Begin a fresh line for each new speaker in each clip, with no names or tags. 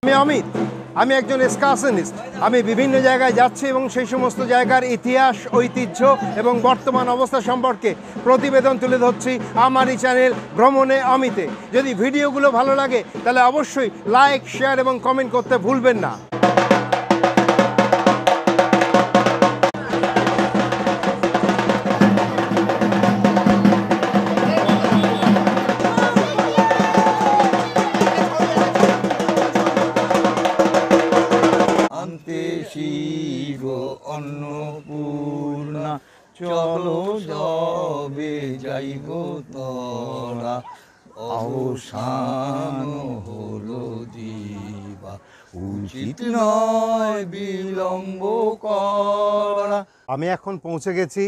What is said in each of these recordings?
আমি অমিত, আমি একজন এক্সকারশনিস্ট। আমি বিভিন্ন জায়গায় যাচ্ছি এবং সেই সমস্ত জায়গার ইতিহাস, ঐতিহ্য এবং বর্তমান অবস্থা সম্পর্কে প্রতিবেদন তুলে ধরছি আমার এই চ্যানেল ভ্রমণে অমিতে। যদি ভিডিওগুলো ভালো লাগে তাহলে অবশ্যই লাইক, শেয়ার এবং কমেন্ট করতে ভুলবেন না।
শিব অন্নপূর্ণা চলো যবে যাইব তোরা, অবসান হলো দিবা, উচিত নয় বিলম্ব করা।
আমি এখন পৌঁছে গেছি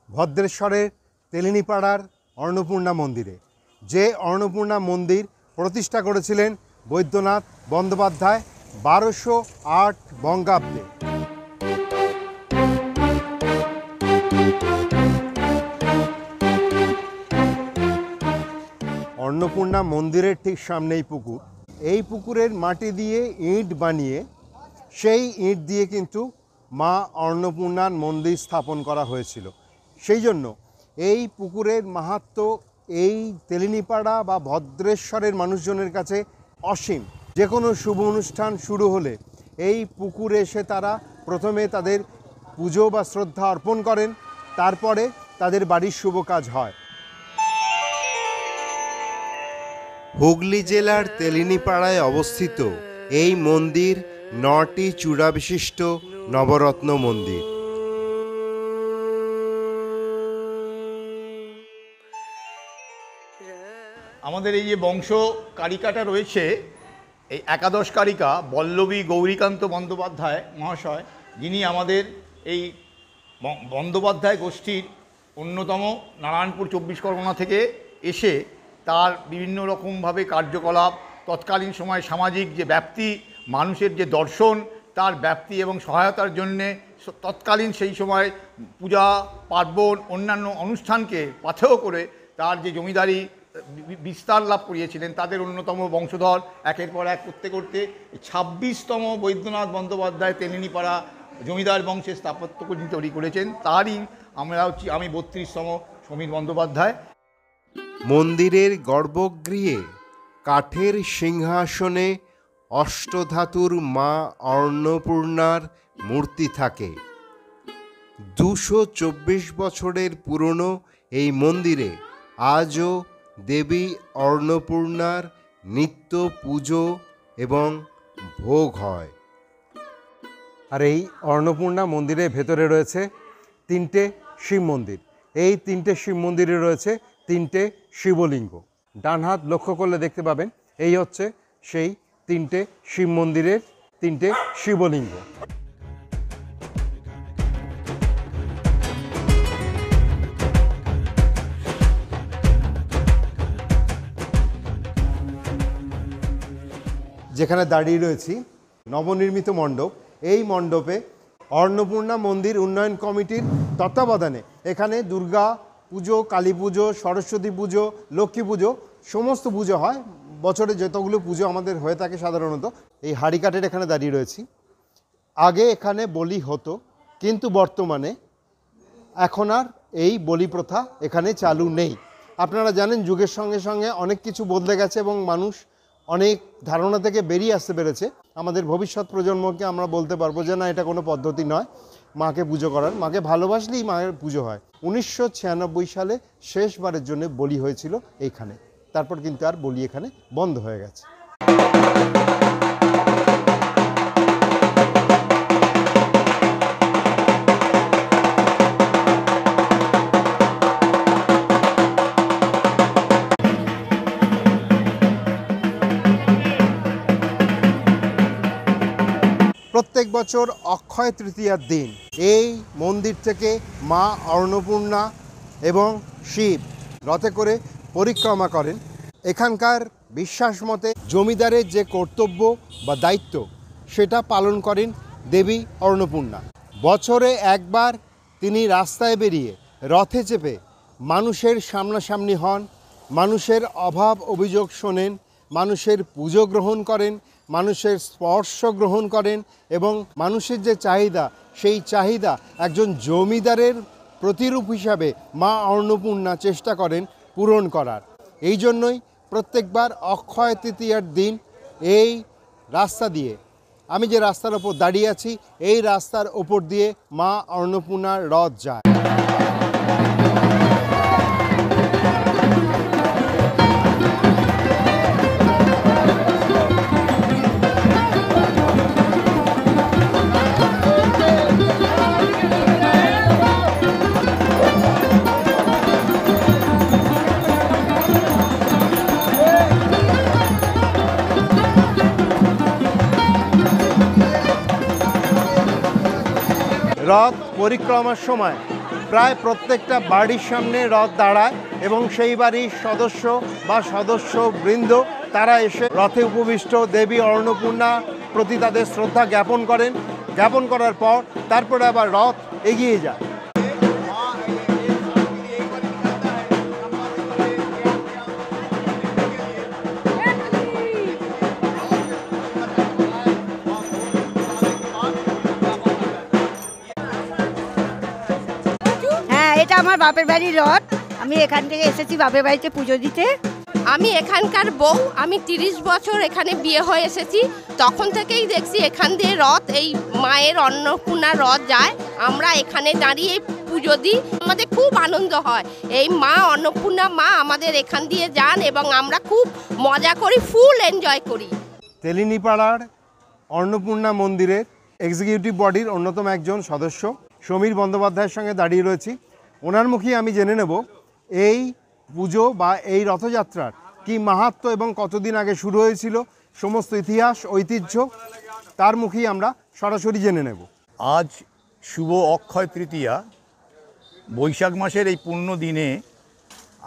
ভদ্রেশ্বরের তেলিনীপাড়ার অন্নপূর্ণা মন্দিরে। যে অন্নপূর্ণা মন্দির প্রতিষ্ঠা করেছিলেন বৈদ্যনাথ বন্দ্যোপাধ্যায় 1208 বঙ্গাব্দে। অন্নপূর্ণা মন্দিরের ঠিক সামনেই পুকুর। এই পুকুরের মাটি দিয়ে ইট বানিয়ে সেই ইট দিয়ে কিন্তু মা অন্নপূর্ণার মন্দির স্থাপন করা হয়েছিল। সেই জন্য এই পুকুরের মাহাত্ম্য এই তেলিনীপাড়া বা ভদ্রেশ্বরের মানুষজনের কাছে অসীম। যে কোনো শুভ অনুষ্ঠান শুরু হলে এই পুকুরে এসে তারা প্রথমে তাদের পুজো বা শ্রদ্ধা অর্পণ করেন, তারপরে তাদের বাড়ির শুভ কাজ হয়। হুগলি জেলার তেলিনীপাড়ায় অবস্থিত এই মন্দির 9টি চূড়া বিশিষ্ট নবরত্ন মন্দির।
আমাদের এই যে বংশ কারিকাটা রয়েছে, এই একাদশ কারিকা বল্লভী গৌরীকান্ত বন্দ্যোপাধ্যায় মহাশয়, যিনি আমাদের এই বন্দ্যোপাধ্যায় গোষ্ঠীর অন্যতম, নারায়ণপুর 24 পরগনা থেকে এসে তার বিভিন্ন রকমভাবে কার্যকলাপ, তৎকালীন সময় সামাজিক যে ব্যাপ্তি, মানুষের যে দর্শন, তার ব্যাপ্তি এবং সহায়তার জন্যে তৎকালীন সেই সময় পূজা পার্বণ অন্যান্য অনুষ্ঠানকে পাথেয় করে তার যে জমিদারি বিস্তার লাভ করিয়েছিলেন, তাদের অন্যতম বংশধর একের পর এক করতে করতে 26তম বৈদ্যনাথ বন্দ্যোপাধ্যায় তেলিনীপাড়া জমিদার বংশের স্থাপত্য তৈরি করেছেন। তারই আমি 32তম সমীর বন্দ্যোপাধ্যায়।
মন্দিরের গর্ভগৃহে কাঠের সিংহাসনে অষ্টধাতুর মা অন্নপূর্ণার মূর্তি থাকে। 224 বছরের পুরনো এই মন্দিরে আজও দেবী অন্নপূর্ণার নিত্য পুজো এবং ভোগ হয়। আর এই অন্নপূর্ণা মন্দিরের ভেতরে রয়েছে 3টে শিব মন্দির। এই 3টে শিব মন্দিরে রয়েছে 3টে শিবলিঙ্গ। ডান হাত লক্ষ্য করলে দেখতে পাবেন এই হচ্ছে সেই 3টে শিব মন্দিরের 3টে শিবলিঙ্গ। যেখানে দাঁড়িয়ে রয়েছি নবনির্মিত মণ্ডপ, এই মণ্ডপে অন্নপূর্ণা মন্দির উন্নয়ন কমিটির তত্ত্বাবধানে এখানে দুর্গা পুজো, কালী পুজো, সরস্বতী পুজো, লক্ষ্মী পুজো সমস্ত পুজো হয়। বছরে যতগুলো পুজো আমাদের হয়ে থাকে সাধারণত। এই হাড়িকাঠের এখানে দাঁড়িয়ে রয়েছি। আগে এখানে বলি হতো, কিন্তু বর্তমানে এখন আর এই বলি প্রথা এখানে চালু নেই। আপনারা জানেন যুগের সঙ্গে সঙ্গে অনেক কিছু বদলে গেছে এবং মানুষ অনেক ধারণা থেকে বেরিয়ে আসতে পেরেছে। আমাদের ভবিষ্যৎ প্রজন্মকে আমরা বলতে পারবো যে না, এটা কোনো পদ্ধতি নয় মাকে পুজো করার। মাকে ভালোবাসলেই মায়ের পুজো হয়। 1996 সালে শেষবারের জন্য বলি হয়েছিল এইখানে, তারপর কিন্তু আর বলি এখানে বন্ধ হয়ে গেছে। প্রত্যেক বছর অক্ষয় তৃতীয়ার দিন এই মন্দির থেকে মা অন্নপূর্ণা এবং শিব রথে করে পরিক্রমা করেন। এখানকার বিশ্বাস মতে জমিদারের যে কর্তব্য বা দায়িত্ব সেটা পালন করেন দেবী অন্নপূর্ণা। বছরে একবার তিনি রাস্তায় বেরিয়ে রথে চেপে মানুষের সামনাসামনি হন, মানুষের অভাব অভিযোগ শোনেন, মানুষের পুজো গ্রহণ করেন, মানুষের স্পর্শ গ্রহণ করেন এবং মানুষের যে চাহিদা সেই চাহিদা একজন জমিদারের প্রতিরূপ হিসাবে মা অন্নপূর্ণা চেষ্টা করেন পূরণ করার। এই জন্যই প্রত্যেকবার অক্ষয় তৃতীয়ার দিন এই রাস্তা দিয়ে, আমি যে রাস্তার ওপর দাঁড়িয়ে আছি, এই রাস্তার ওপর দিয়ে মা অন্নপূর্ণার রথ যায়। রথ পরিক্রমার সময় প্রায় প্রত্যেকটা বাড়ির সামনে রথ দাঁড়ায় এবং সেই বাড়ির সদস্য বা সদস্যবৃন্দ তারা এসে রথে উপবিষ্ট দেবী অন্নপূর্ণা প্রতি তাদের শ্রদ্ধা জ্ঞাপন করেন। জ্ঞাপন করার পর তারপরে আবার রথ এগিয়ে যায়।
এটা আমার বাপের বাড়ির রথ। আমি এখান থেকে এসেছি বাপের বাড়িতে পুজো দিতে।
আমি এখানকার বউ, আমি 30 বছর এখানে বিয়ে হয়ে এসেছি। তখন থেকেই দেখছি এখান দিয়ে রথ, এই মায়ের অন্নপূর্ণার রথ যায়। আমরা এখানে দাঁড়িয়ে পুজো দিই, আমাদের খুব আনন্দ হয়। এই মা অন্নপূর্ণা মা আমাদের এখান দিয়ে যান এবং আমরা খুব মজা করি, ফুল এনজয় করি।
তেলিনীপাড়ার অন্নপূর্ণা মন্দিরের এক্সিকিউটিভ বডির অন্যতম একজন সদস্য সমীর বন্দ্যোপাধ্যায়ের সঙ্গে দাঁড়িয়ে রয়েছি। ওনার মুখেই আমি জেনে নেব এই পুজো বা এই রথযাত্রার কি মাহাত্ম্য এবং কতদিন আগে শুরু হয়েছিল, সমস্ত ইতিহাস ঐতিহ্য তার মুখেই আমরা সরাসরি জেনে নেব।
আজ শুভ অক্ষয় তৃতীয়া, বৈশাখ মাসের এই পূর্ণ দিনে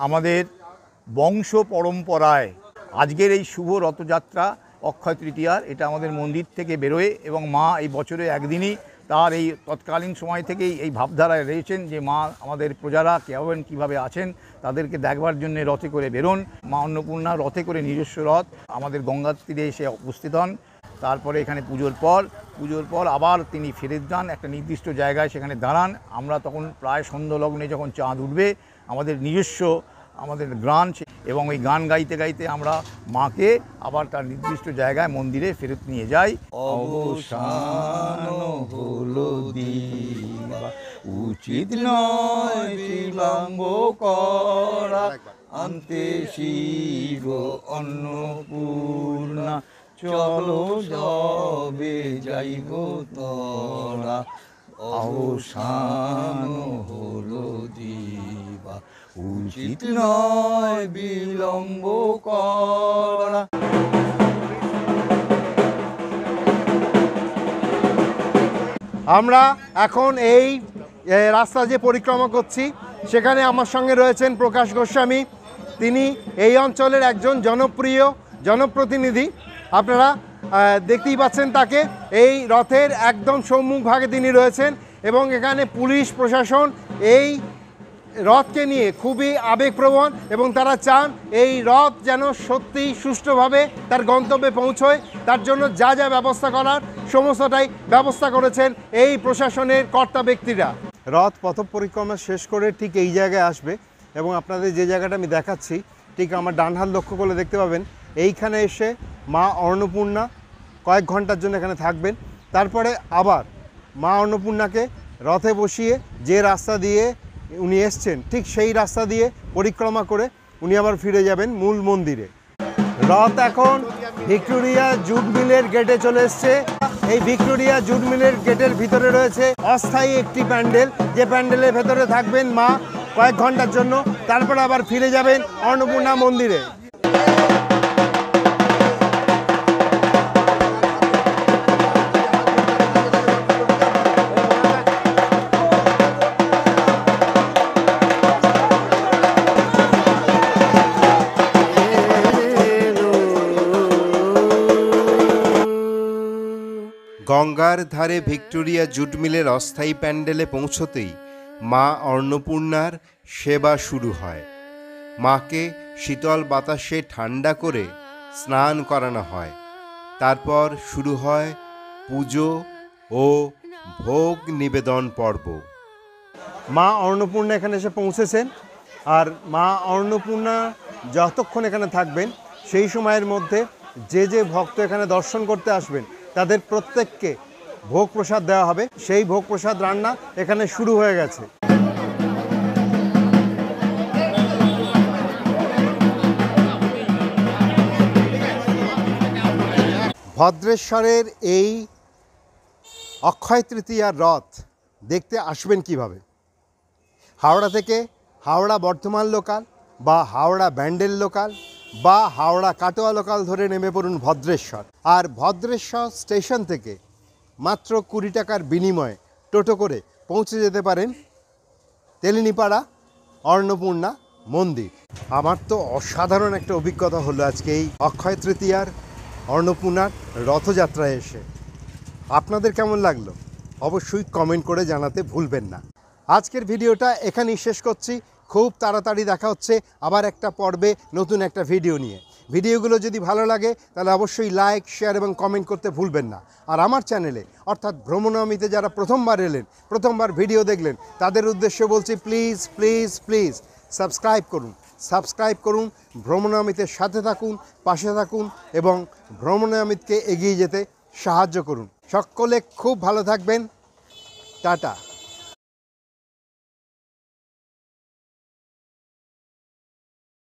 আমাদের বংশ পরম্পরায় আজকের এই শুভ রথযাত্রা অক্ষয় তৃতীয়ার, এটা আমাদের মন্দির থেকে বেরোয় এবং মা এই বছরে একদিনই তার এই তৎকালীন সময় থেকেই এই ভাবধারায় রয়েছেন যে মা আমাদের প্রজারা কীভাবে আছেন তাদেরকে দেখবার জন্য রথে করে বেরোন। মা অন্নপূর্ণা রথে করে নিজস্ব রথ আমাদের গঙ্গার তীরে এসে উপস্থিত হন। তারপরে এখানে পুজোর পর আবার তিনি ফেরত যান একটা নির্দিষ্ট জায়গায়, সেখানে দাঁড়ান। আমরা তখন প্রায় সন্ধ্যালগ্নে যখন চাঁদ উঠবে আমাদের নিজস্ব আমাদের গান এবং ওই গান গাইতে গাইতে আমরা মাকে আবার তার নির্দিষ্ট জায়গায় মন্দিরে ফেরত নিয়ে যাই। অবসান হলো দিবা, উচিত নয় বিলম্ব করা, আনতে শিব অন্নপূর্ণা, চলো যবে যাইব তোরা, অবসান হলো দিবা, উচিত নয় বিলম্ব করা।
আমরা এখন এই রাস্তা যে পরিক্রমা করছি সেখানে আমার সঙ্গে রয়েছেন প্রকাশ গোস্বামী। তিনি এই অঞ্চলের একজন জনপ্রিয় জনপ্রতিনিধি। আপনারা দেখতেই পাচ্ছেন তাকে, এই রথের একদম সম্মুখভাগে তিনি রয়েছেন এবং এখানে পুলিশ প্রশাসন এই রথকে নিয়ে খুবই আবেগপ্রবণ এবং তারা চান এই রথ যেন সত্যিই সুষ্ঠুভাবে তার গন্তব্যে পৌঁছয়। তার জন্য যা যা ব্যবস্থা করার সমস্তটাই ব্যবস্থা করেছেন এই প্রশাসনের কর্তা ব্যক্তিরা। রথ পথ পরিক্রমা শেষ করে ঠিক এই জায়গায় আসবে এবং আপনাদের যে জায়গাটা আমি দেখাচ্ছি ঠিক আমার ডান হাত লক্ষ্য করলে দেখতে পাবেন এইখানে এসে মা অন্নপূর্ণা কয়েক ঘন্টার জন্য এখানে থাকবেন। তারপরে আবার মা অন্নপূর্ণাকে রথে বসিয়ে যে রাস্তা দিয়ে উনি এসছেন ঠিক সেই রাস্তা দিয়ে পরিক্রমা করে উনি আবার ফিরে যাবেন মূল মন্দিরে। রথ এখন ভিক্টোরিয়া জুট মিলের গেটে চলে এসছে। এই ভিক্টোরিয়া জুট মিলের গেটের ভিতরে রয়েছে অস্থায়ী একটি প্যান্ডেল, যে প্যান্ডেলের ভেতরে থাকবেন মা কয়েক ঘন্টার জন্য, তারপর আবার ফিরে যাবেন অন্নপূর্ণা মন্দিরে। গঙ্গার ধারে ভিক্টোরিয়া জুট মিলের অস্থায়ী প্যান্ডেলে পৌঁছতেই মা অন্নপূর্ণার সেবা শুরু হয়। মাকে শীতল বাতাসে ঠান্ডা করে স্নান করানো হয়।
তারপর শুরু হয় পুজো ও ভোগ নিবেদন পর্ব।
মা অন্নপূর্ণা এখানে এসে পৌঁছেছেন, আর মা অন্নপূর্ণা যতক্ষণ এখানে থাকবেন সেই সময়ের মধ্যে যে যে ভক্ত এখানে দর্শন করতে আসবেন তাদের প্রত্যেককে ভোগ প্রসাদ দেওয়া হবে। সেই ভোগ প্রসাদ রান্না এখানে শুরু হয়ে গেছে। ভদ্রেশ্বরের এই অক্ষয় তৃতীয়ার রথ দেখতে আসবেন কিভাবে? হাওড়া থেকে হাওড়া বর্ধমান লোকাল বা হাওড়া ব্যান্ডেল লোকাল বা হাওড়া কাটোয়া লোকাল ধরে নেমে পড়ুন ভদ্রেশ্বর। আর ভদ্রেশ্বর স্টেশন থেকে মাত্র 20 টাকার বিনিময়ে টোটো করে পৌঁছে যেতে পারেন তেলিনীপাড়া অন্নপূর্ণা মন্দির। আমার তো অসাধারণ একটা অভিজ্ঞতা হলো আজকে এই অক্ষয় তৃতীয়ার অন্নপূর্ণার রথযাত্রায় এসে। আপনাদের কেমন লাগলো অবশ্যই কমেন্ট করে জানাতে ভুলবেন না। আজকের ভিডিওটা এখানেই শেষ করছি। খুব তাড়াতাড়ি দেখা হচ্ছে আবার একটা পর্বে নতুন একটা ভিডিও নিয়ে। ভিডিওগুলো যদি ভালো লাগে তাহলে অবশ্যই লাইক, শেয়ার এবং কমেন্ট করতে ভুলবেন না। আর আমার চ্যানেলে অর্থাৎ ভ্রমণমিতে যারা প্রথমবার এলেন, প্রথমবার ভিডিও দেখলেন, তাদের উদ্দেশ্যে বলছি প্লিজ প্লিজ প্লিজ সাবস্ক্রাইব করুন, ভ্রমণমিতের সাথে থাকুন, পাশে থাকুন এবং ভ্রমণমিতকে এগিয়ে যেতে সাহায্য করুন। সকলে খুব ভালো থাকবেন। টাটা।